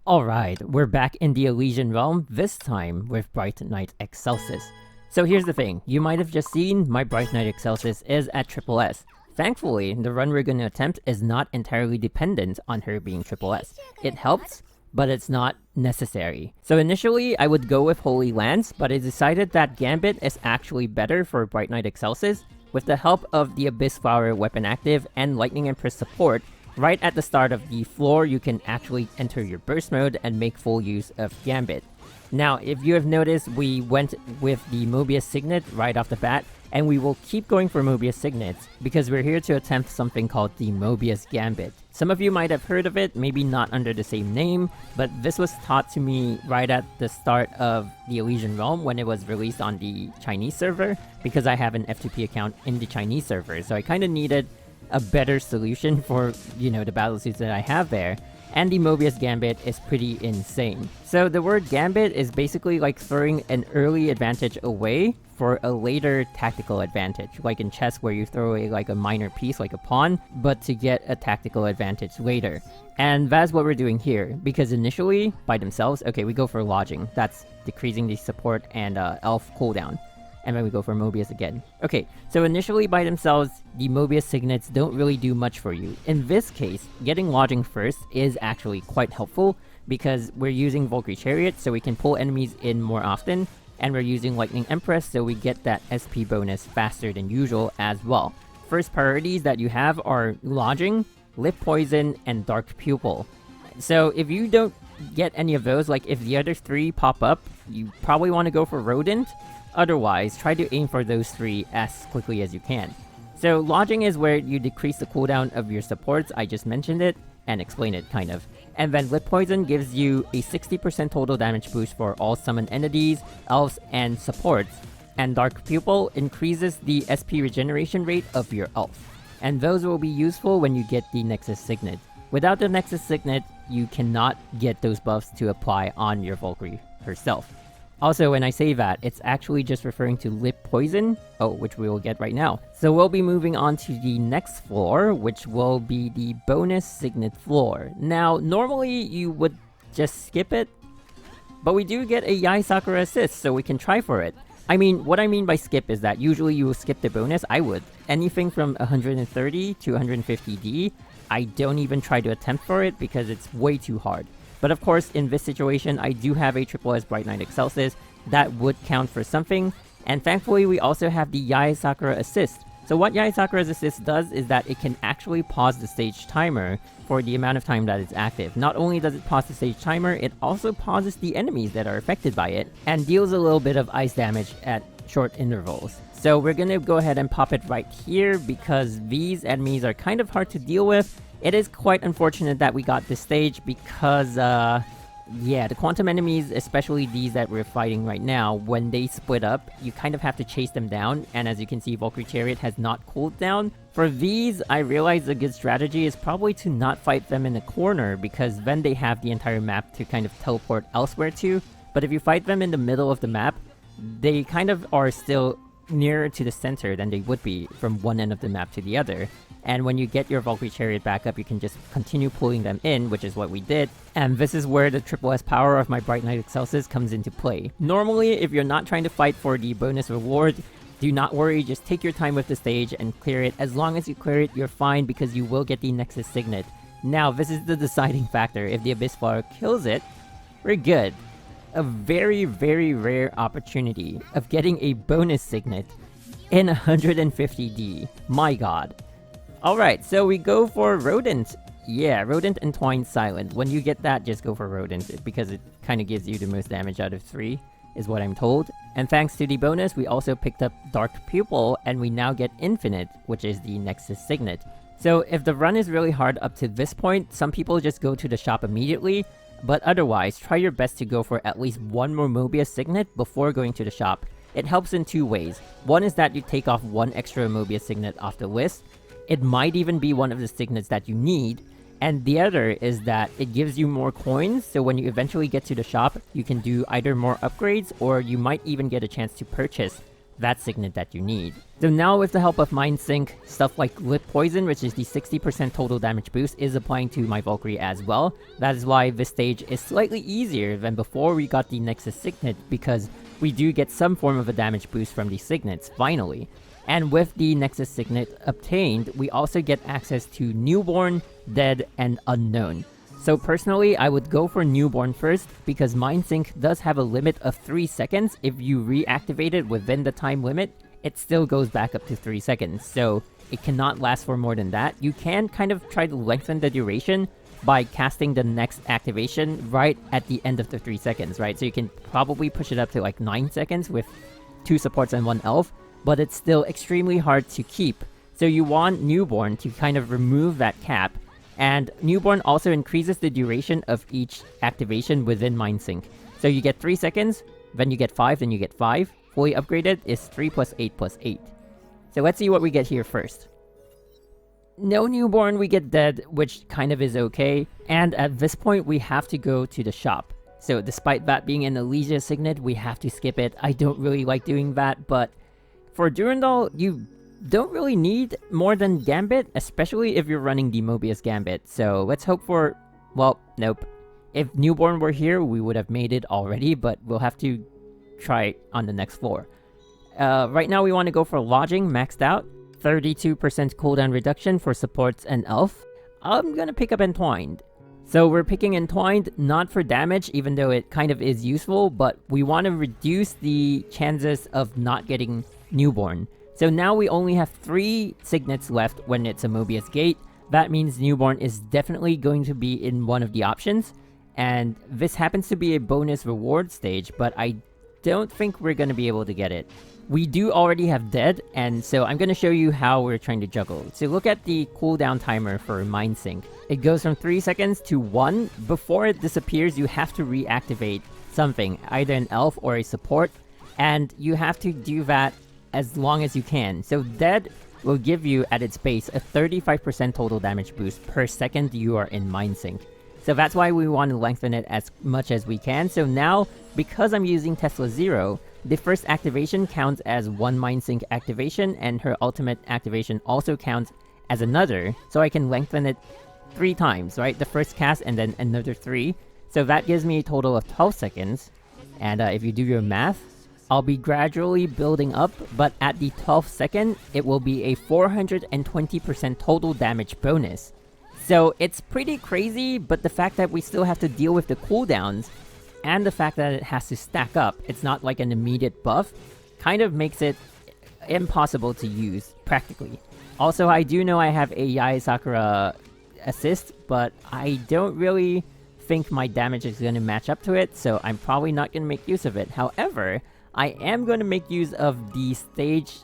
Alright, we're back in the Elysian Realm, this time with Bright Knight Excelsis. So here's the thing, you might have just seen my Bright Knight Excelsis is at triple S. Thankfully, the run we're going to attempt is not entirely dependent on her being triple S. It helps, but it's not necessary. So initially, I would go with Holy Lance, but I decided that Gambit is actually better for Bright Knight Excelsis. With the help of the Abyss Flower weapon active and Lightning Empress support, right at the start of the floor, you can actually enter your burst mode and make full use of Gambit. Now, if you have noticed, we went with the Mobius Signet right off the bat, and we will keep going for Mobius Signets, because we're here to attempt something called the Mobius Gambit. Some of you might have heard of it, maybe not under the same name, but this was taught to me right at the start of the Elysian Realm when it was released on the Chinese server, because I have an F2P account in the Chinese server, so I kind of needed a better solution for, the battlesuits that I have there. And the Mobius Gambit is pretty insane. So the word Gambit is basically like throwing an early advantage away for a later tactical advantage, like in chess where you throw away like a minor piece like a pawn, but to get a tactical advantage later. And that's what we're doing here, because initially, by themselves, okay, we go for lodging. That's decreasing the support and elf cooldown. And then we go for Mobius again. Okay, so initially by themselves, the Mobius Signets don't really do much for you. In this case, getting lodging first is actually quite helpful, because we're using Valkyrie Chariot, so we can pull enemies in more often, and we're using Lightning Empress, so we get that SP bonus faster than usual as well. First priorities that you have are Lodging, Lip Poison, and Dark Pupil. So if you don't get any of those, like if the other three pop up, you probably want to go for Rodent. Otherwise, try to aim for those three as quickly as you can. So Lodging is where you decrease the cooldown of your supports, I just mentioned it, and explain it kind of. And then Lip Poison gives you a 60% total damage boost for all summoned entities, elves, and supports. And Dark Pupil increases the SP regeneration rate of your elf. And those will be useful when you get the Nexus Signet. Without the Nexus Signet, you cannot get those buffs to apply on your Valkyrie herself. Also, when I say that, it's actually just referring to Lip Poison, which we will get right now. So we'll be moving on to the next floor, which will be the bonus Signet floor. Now, normally you would just skip it, but we do get a Yai Sakura assist, so we can try for it. I mean, what I mean by skip is that usually you will skip the bonus. I would. Anything from 130 to 150D, I don't even try to attempt for it because it's way too hard. But of course, in this situation, I do have a triple S Bright Knight Excelsis that would count for something, and thankfully we also have the Yai Sakura Assist. So what Yai Sakura's Assist does is that it can actually pause the stage timer for the amount of time that it's active. Not only does it pause the stage timer, it also pauses the enemies that are affected by it, and deals a little bit of ice damage at short intervals. So we're gonna go ahead and pop it right here, because these enemies are kind of hard to deal with. It is quite unfortunate that we got this stage because, the quantum enemies, especially these that we're fighting right now, when they split up, you kind of have to chase them down, and as you can see, Valkyrie Chariot has not cooled down. For these, I realize a good strategy is probably to not fight them in a corner, because then they have the entire map to kind of teleport elsewhere to, but if you fight them in the middle of the map, they kind of are still nearer to the center than they would be from one end of the map to the other. And when you get your Valkyrie Chariot back up, you can just continue pulling them in, which is what we did. And this is where the triple S power of my Bright Knight Excelsis comes into play. Normally, if you're not trying to fight for the bonus reward, do not worry, just take your time with the stage and clear it. As long as you clear it, you're fine, because you will get the Nexus Signet. Now, this is the deciding factor. If the Abyss Flower kills it, we're good. A very, very rare opportunity of getting a bonus Signet in 150D. My god. Alright, so we go for Rodent. Yeah, Rodent and Twine Silent. When you get that, just go for Rodent, because it kind of gives you the most damage out of 3, is what I'm told. And thanks to the bonus, we also picked up Dark Pupil, and we now get Infinite, which is the Nexus Signet. So if the run is really hard up to this point, some people just go to the shop immediately, but otherwise, try your best to go for at least one more Mobius Signet before going to the shop. It helps in two ways. One is that you take off one extra Mobius Signet off the list. It might even be one of the signets that you need, and the other is that it gives you more coins, so when you eventually get to the shop, you can do either more upgrades, or you might even get a chance to purchase that signet that you need. So now with the help of Mind Sync, stuff like Lip Poison, which is the 60% total damage boost, is applying to my Valkyrie as well. That is why this stage is slightly easier than before we got the Nexus Signet, because we do get some form of a damage boost from the signets, finally. And with the Nexus Signet obtained, we also get access to Newborn, Dead, and Unknown. So personally, I would go for Newborn first, because Mind Sync does have a limit of 3 seconds. If you reactivate it within the time limit, it still goes back up to 3 seconds, so it cannot last for more than that. You can kind of try to lengthen the duration by casting the next activation right at the end of the 3 seconds, right? So you can probably push it up to like 9 seconds with 2 supports and 1 elf, but it's still extremely hard to keep. So you want Newborn to kind of remove that cap, and Newborn also increases the duration of each activation within Mind Sync. So you get 3 seconds, then you get 5, then you get 5. Fully upgraded is 3 plus 8 plus 8. So let's see what we get here first. No Newborn, we get Dead, which kind of is okay. And at this point, we have to go to the shop. So despite that being an Elysian Signet, we have to skip it. I don't really like doing that, but for Durandal, you don't really need more than Gambit, especially if you're running the Mobius Gambit. So let's hope for... well, nope. If Newborn were here, we would have made it already, but we'll have to try it on the next floor. Right now we want to go for Lodging, maxed out. 32% cooldown reduction for supports and elf. I'm gonna pick up Entwined. So we're picking Entwined not for damage, even though it kind of is useful, but we want to reduce the chances of not getting Newborn. So now we only have 3 signets left when it's a Mobius Gate. That means Newborn is definitely going to be in one of the options. And this happens to be a bonus reward stage, but I don't think we're going to be able to get it. We do already have Dead, and so I'm going to show you how we're trying to juggle. So look at the cooldown timer for Mind Sync. It goes from 3 seconds to 1. Before it disappears, you have to reactivate something, either an elf or a support, and you have to do that as long as you can. So Dead will give you, at its base, a 35% total damage boost per second you are in Mind Sync. So that's why we want to lengthen it as much as we can. So now, because I'm using Tesla Zero, the first activation counts as 1 Mind Sync activation, and her ultimate activation also counts as another, so I can lengthen it 3 times, right? The first cast and then another 3. So that gives me a total of 12 seconds. And if you do your math, I'll be gradually building up, but at the 12th second, it will be a 420% total damage bonus. So it's pretty crazy, but the fact that we still have to deal with the cooldowns, and the fact that it has to stack up, it's not like an immediate buff, kind of makes it impossible to use, practically. Also, I do know I have a Yae Sakura assist, but I don't really think my damage is going to match up to it, so I'm probably not going to make use of it. However, I am going to make use of the stage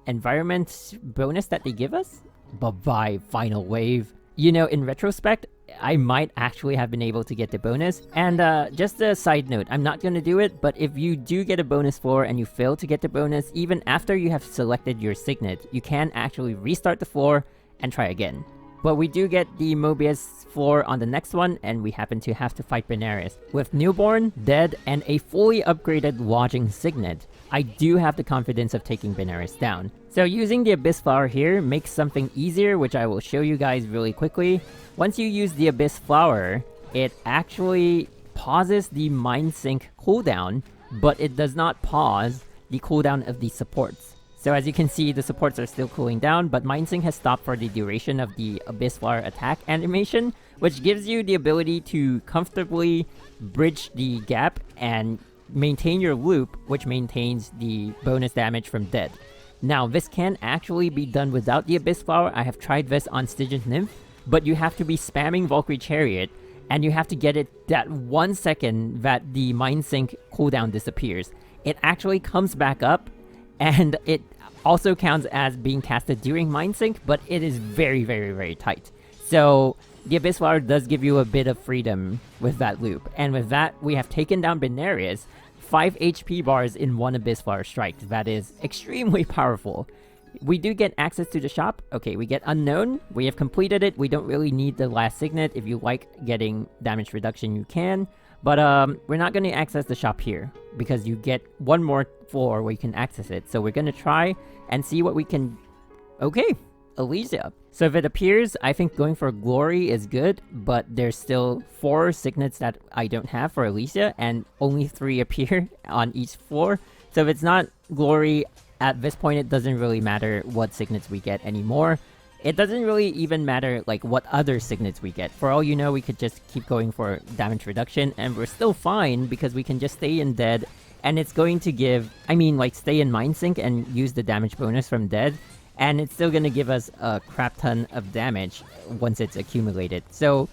environment bonus that they give us. Bye-bye, Final Wave. You know, in retrospect, I might actually have been able to get the bonus. And just a side note, I'm not going to do it, but if you do get a bonus floor and you fail to get the bonus, even after you have selected your signet, you can actually restart the floor and try again. But we do get the Mobius floor on the next one, and we happen to have to fight Benares. With Newborn, Dead, and a fully upgraded Lodging Signet, I do have the confidence of taking Benares down. So using the Abyss Flower here makes something easier, which I will show you guys really quickly. Once you use the Abyss Flower, it actually pauses the Mind Sync cooldown, but it does not pause the cooldown of the supports. So as you can see, the supports are still cooling down, but Mind Sync has stopped for the duration of the Abyss Flower attack animation, which gives you the ability to comfortably bridge the gap and maintain your loop, which maintains the bonus damage from Dead. Now, this can actually be done without the Abyss Flower. I have tried this on Stygian Nymph, but you have to be spamming Valkyrie Chariot, and you have to get it that 1 second that the Mind Sync cooldown disappears. It actually comes back up, and it also counts as being casted during Mind Sync, but it is very, very, very tight. So the Abyss Flower does give you a bit of freedom with that loop. And with that, we have taken down Benares, 5 HP bars in 1 Abyss Flower strike. That is extremely powerful. We do get access to the shop. Okay, we get Unknown. We have completed it. We don't really need the last signet. If you like getting damage reduction, you can. But we're not going to access the shop here because you get one more floor where you can access it. So we're going to try and see what we can... Okay, Elysia. So if it appears, I think going for Glory is good, but there's still 4 signets that I don't have for Elysia, and only 3 appear on each floor. So if it's not Glory, at this point it doesn't really matter what signets we get anymore. It doesn't really even matter like what other signets we get. For all you know, we could just keep going for damage reduction, and we're still fine because we can just stay in Dead, and it's going to give... I mean, like, stay in Mind Sync and use the damage bonus from Dead, and it's still going to give us a crap ton of damage once it's accumulated. So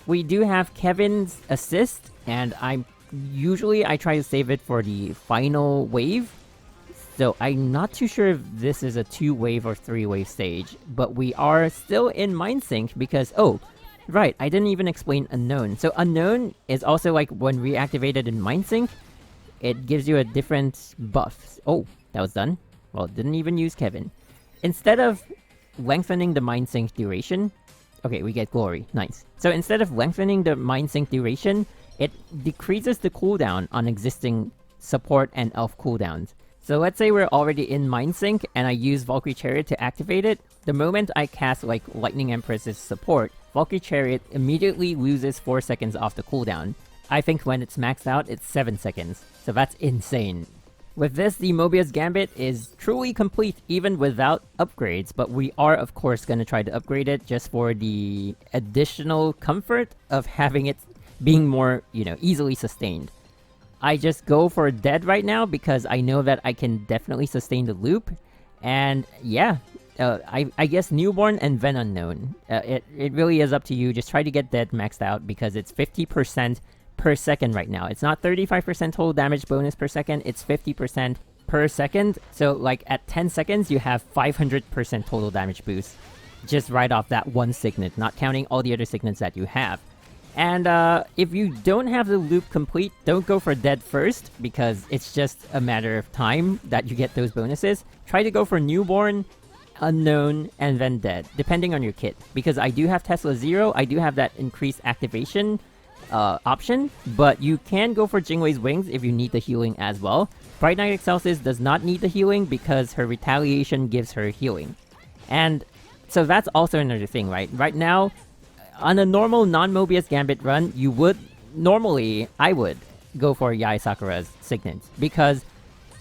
we do have Kevin's assist, and I try to save it for the final wave. So I'm not too sure if this is a 2-wave or 3-wave stage, but we are still in Mind Sync because... Oh, right, I didn't even explain Unknown. So Unknown is also like when reactivated in Mind Sync, it gives you a different buff. Oh, that was done. Well, it didn't even use Kevin. Instead of lengthening the Mind Sync duration... Okay, we get Glory. Nice. So instead of lengthening the Mind Sync duration, it decreases the cooldown on existing support and elf cooldowns. So let's say we're already in Mind Sync, and I use Valkyrie Chariot to activate it. The moment I cast, like, Lightning Empress's support, Valkyrie Chariot immediately loses 4 seconds off the cooldown. I think when it's maxed out, it's 7 seconds. So that's insane. With this, the Mobius Gambit is truly complete even without upgrades, but we are of course going to try to upgrade it just for the additional comfort of having it being more, easily sustained. I just go for Dead right now because I know that I can definitely sustain the loop, and yeah, I guess Newborn and then Unknown. It really is up to you. Just try to get Dead maxed out because it's 50% per second right now. It's not 35% total damage bonus per second, it's 50% per second. So like at 10 seconds, you have 500% total damage boost just right off that one signet, not counting all the other signets that you have. And if you don't have the loop complete, don't go for Dead first because it's just a matter of time that you get those bonuses. Try to go for Newborn, Unknown, and then Dead, depending on your kit. Because I do have Tesla Zero, I do have that increased activation option, but you can go for Jingwei's Wings if you need the healing as well. Bright Knight Excelsis does not need the healing because her Retaliation gives her healing. And so that's also another thing, right? Right now, on a normal non-Mobius Gambit run, I would go for Yae Sakura's Signet, because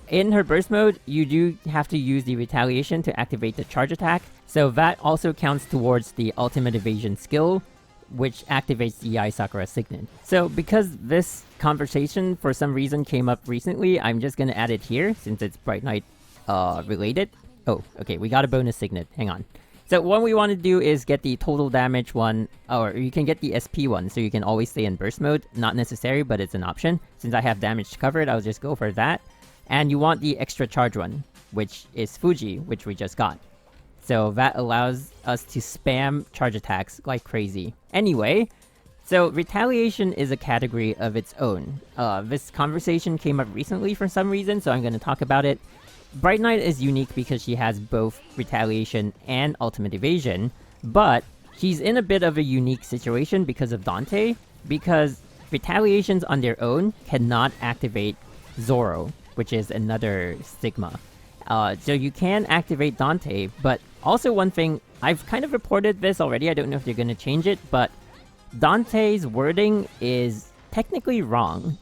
in her burst mode, you do have to use the Retaliation to activate the charge attack, so that also counts towards the Ultimate Evasion skill, which activates the Yae Sakura Signet. So because this conversation for some reason came up recently, I'm just gonna add it here since it's Bright Knight related. Oh, okay, we got a bonus Signet. Hang on. So what we want to do is get the total damage one, or you can get the SP one, so you can always stay in burst mode. Not necessary, but it's an option. Since I have damage covered, I'll just go for that. And you want the extra charge one, which is Fuji, which we just got. So that allows us to spam charge attacks like crazy. Anyway, so Retaliation is a category of its own. This conversation came up recently for some reason, so I'm going to talk about it. Bright Knight is unique because she has both Retaliation and Ultimate Evasion, but she's in a bit of a unique situation because of Dante, because Retaliations on their own cannot activate Zoro, which is another Stigma. So you can activate Dante, but also one thing, I've kind of reported this already, I don't know if they're going to change it, but Dante's wording is technically wrong.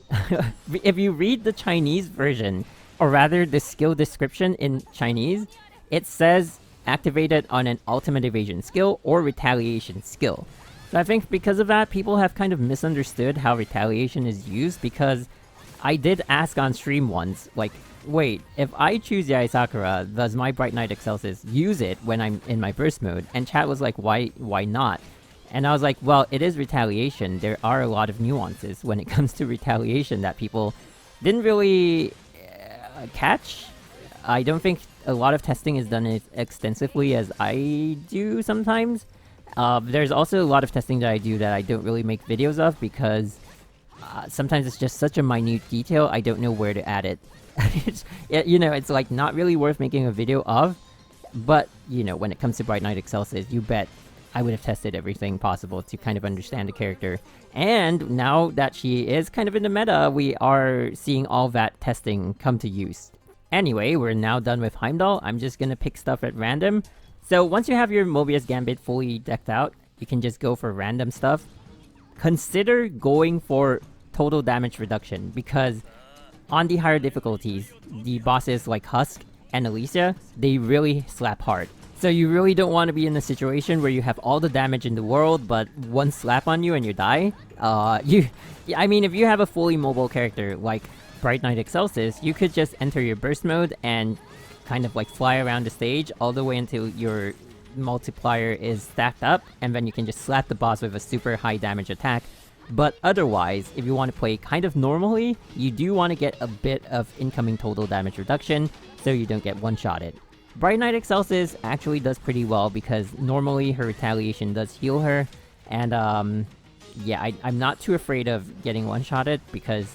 If you read the Chinese version, or rather the skill description in Chinese, it says activated on an Ultimate Evasion skill or Retaliation skill. So I think because of that, people have kind of misunderstood how Retaliation is used, because I did ask on stream once, like, wait, if I choose Yae Sakura, does my Bright Knight Excelsis use it when I'm in my burst mode? And chat was like, why not? And I was like, well, it is Retaliation. There are a lot of nuances when it comes to Retaliation that people didn't really catch. I don't think a lot of testing is done as extensively as I do sometimes. There's also a lot of testing that I do that I don't really make videos of because sometimes it's just such a minute detail, I don't know where to add it. It's like not really worth making a video of. But, you know, when it comes to Bright Knight Excelsis, you bet I would have tested everything possible to kind of understand the character. And now that she is kind of in the meta, we are seeing all that testing come to use. Anyway, we're now done with Heimdall. I'm just gonna pick stuff at random. So once you have your Mobius Gambit fully decked out, you can just go for random stuff. Consider going for total damage reduction, because on the higher difficulties, the bosses like Husk and Elysia, they really slap hard. So you really don't want to be in a situation where you have all the damage in the world, but one slap on you and you die. I mean, if you have a fully mobile character like Bright Knight Excelsis, you could just enter your burst mode and kind of like fly around the stage all the way until your multiplier is stacked up, and then you can just slap the boss with a super high damage attack. But otherwise, if you want to play kind of normally, you do want to get a bit of incoming total damage reduction, so you don't get one-shotted. Bright Knight Excelsis actually does pretty well, because normally her Retaliation does heal her, and yeah, I'm not too afraid of getting one-shotted, because,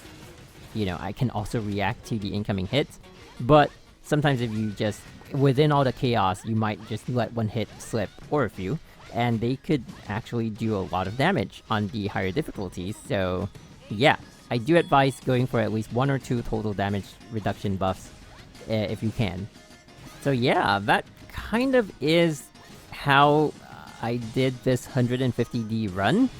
you know, I can also react to the incoming hits. But sometimes if you just, within all the chaos, you might just let one hit slip, or a few, and they could actually do a lot of damage on the higher difficulties. So yeah, I do advise going for at least 1 or 2 total damage reduction buffs if you can. So yeah, that kind of is how I did this 150D run.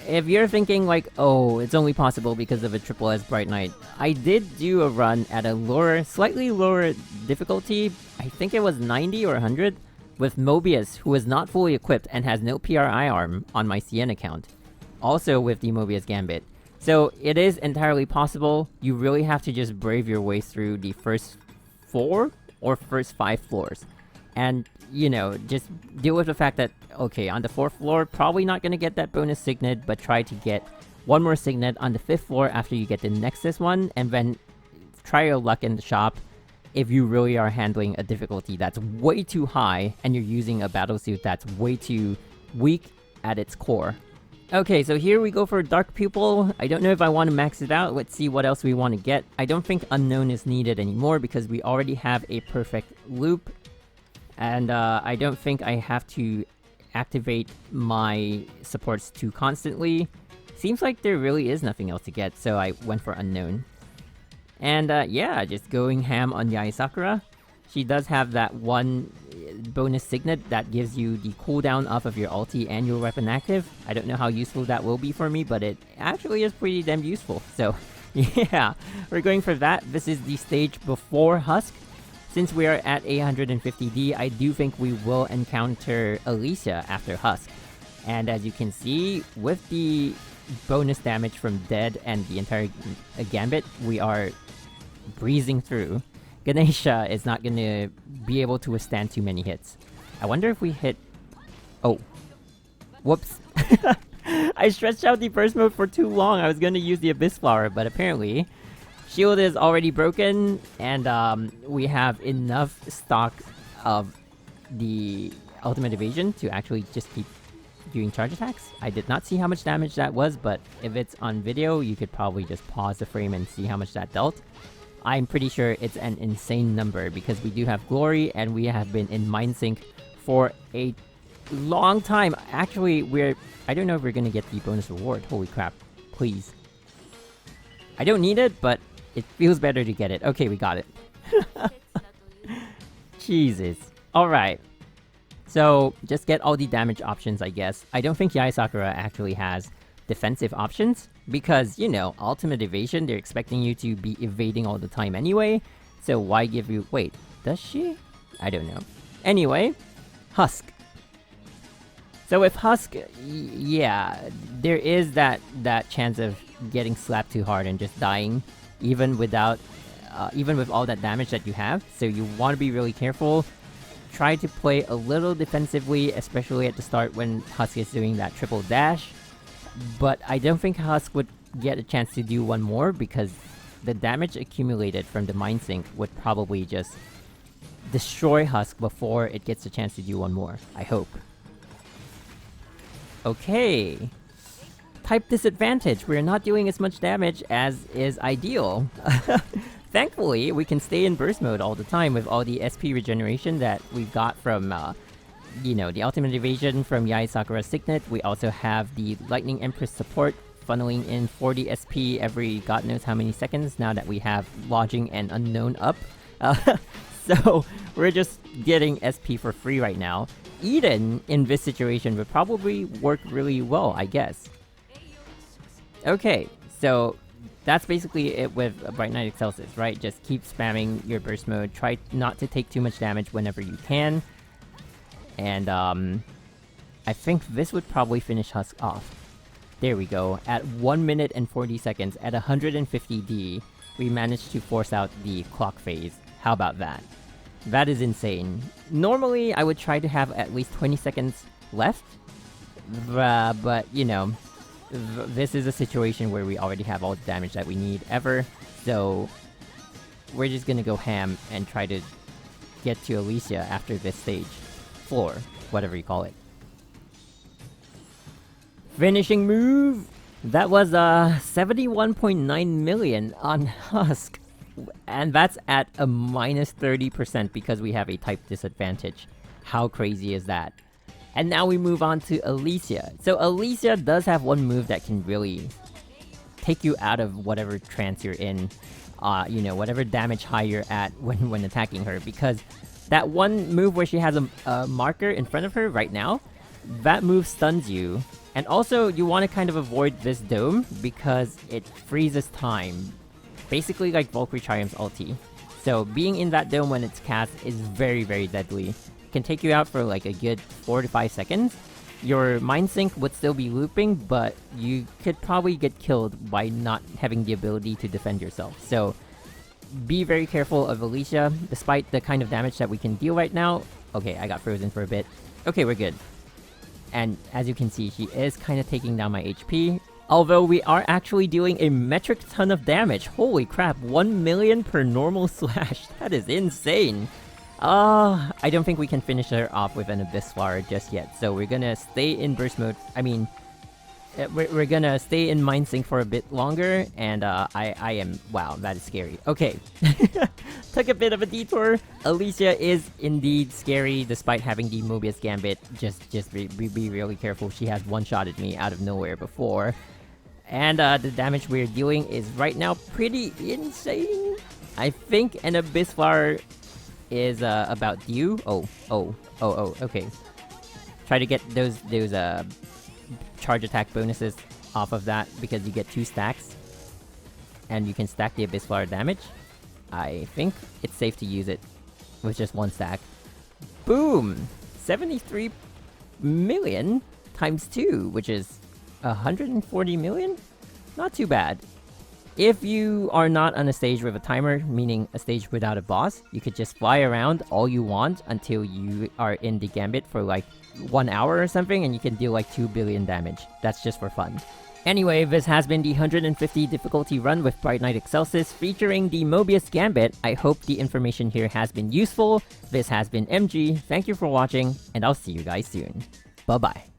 If you're thinking like, oh, it's only possible because of a Triple S Bright Knight, I did do a run at a lower, slightly lower difficulty, I think it was 90 or 100, with Mobius, who is not fully equipped and has no PRI arm on my CN account. Also with the Mobius Gambit. So it is entirely possible. You really have to just brave your way through the first 4 or first 5 floors. And, you know, just deal with the fact that, okay, on the 4th floor, probably not gonna get that bonus signet, but try to get one more signet on the 5th floor after you get the Nexus one, and then try your luck in the shop if you really are handling a difficulty that's way too high, and you're using a battlesuit that's way too weak at its core. Okay, so here we go for Dark Pupil. I don't know if I want to max it out. Let's see what else we want to get. I don't think Unknown is needed anymore, because we already have a perfect loop. And I don't think I have to activate my supports too constantly. Seems like there really is nothing else to get, so I went for Unknown. And yeah, just going ham on Yae Sakura. She does have that one bonus signet that gives you the cooldown off of your ulti and your weapon active. I don't know how useful that will be for me, but it actually is pretty damn useful. So yeah, we're going for that. This is the stage before Husk. Since we are at 850D, I do think we will encounter Elysia after Husk. And as you can see, with the bonus damage from Dead and the entire Gambit, we are breezing through. Ganesha is not gonna be able to withstand too many hits. I wonder if we hit... Oh. Whoops. I stretched out the burst mode for too long. I was gonna use the Abyss Flower, but apparently shield is already broken, and we have enough stock of the Ultimate Evasion to actually just keep doing charge attacks. I did not see how much damage that was, but if it's on video, you could probably just pause the frame and see how much that dealt. I'm pretty sure it's an insane number, because we do have Glory, and we have been in Mind Sync for a long time. Actually, I don't know if we're gonna get the bonus reward. Holy crap. Please. I don't need it, but it feels better to get it. Okay, we got it. Jesus. Alright. So, just get all the damage options, I guess. I don't think Yae Sakura actually has defensive options, because, you know, Ultimate Evasion, they're expecting you to be evading all the time anyway. So why give you... Wait, does she? I don't know. Anyway, Husk. So with Husk, yeah, there is that chance of getting slapped too hard and just dying, even without... even with all that damage that you have. So you want to be really careful. Try to play a little defensively, especially at the start when Husk is doing that triple dash. But I don't think Husk would get a chance to do one more, because the damage accumulated from the Mind Sync would probably just destroy Husk before it gets a chance to do one more. I hope. Okay. Type disadvantage. We're not doing as much damage as is ideal. thankfully, we can stay in burst mode all the time with all the SP regeneration that we've got from, you know, the ultimate evasion from Yae Sakura's signet. We also have the Lightning Empress support funneling in 40 SP every god knows how many seconds now that we have Lodging and Unknown up. So we're just getting SP for free right now. Eden, in this situation, would probably work really well, I guess. Okay, so that's basically it with Bright Knight Excelsis, right? Just keep spamming your burst mode. Try not to take too much damage whenever you can. And I think this would probably finish us off. There we go. At 1 minute and 40 seconds, at 150D, we managed to force out the clock phase. How about that? That is insane. Normally, I would try to have at least 20 seconds left. But, you know, this is a situation where we already have all the damage that we need ever. So, we're just gonna go ham and try to get to Elysia after this stage. Floor, whatever you call it. Finishing move! That was 71.9 million on Husk. And that's at a minus 30% because we have a type disadvantage. How crazy is that? And now we move on to Elysia. So Elysia does have one move that can really take you out of whatever trance you're in. You know, whatever damage high you're at when attacking her. Because that one move where she has a marker in front of her right now, that move stuns you. And also, you want to kind of avoid this dome because it freezes time. Basically like Valkyrie Triumph's ulti. So being in that dome when it's cast is very, very deadly. It can take you out for like a good 4 to 5 seconds. Your Mind Sync would still be looping, but you could probably get killed by not having the ability to defend yourself. So be very careful of Elysia, despite the kind of damage that we can deal right now. Okay, I got frozen for a bit. Okay, we're good. And as you can see, she is kind of taking down my HP. Although we are actually dealing a metric ton of damage. Holy crap, 1 million per normal slash. That is insane. I don't think we can finish her off with an Abyss Flower just yet. So we're gonna stay in burst mode. I mean, we're gonna stay in Mind Sync for a bit longer. And I am... Wow, that is scary. Okay. Took a bit of a detour. Elysia is indeed scary despite having the Mobius Gambit. Just be really careful. She has one-shotted me out of nowhere before. And the damage we're dealing is right now pretty insane. I think an Abyss Flower is about due. Oh, okay. Try to get those charge attack bonuses off of that because you get 2 stacks. And you can stack the Abyss Flower damage. I think it's safe to use it with just 1 stack. Boom! 73 million times 2, which is 140 million? Not too bad. If you are not on a stage with a timer, meaning a stage without a boss, you could just fly around all you want until you are in the Gambit for like 1 hour or something, and you can deal like 2 billion damage. That's just for fun. Anyway, this has been the 150 difficulty run with Bright Knight Excelsis featuring the Mobius Gambit. I hope the information here has been useful. This has been MG, thank you for watching, and I'll see you guys soon. Bye-bye.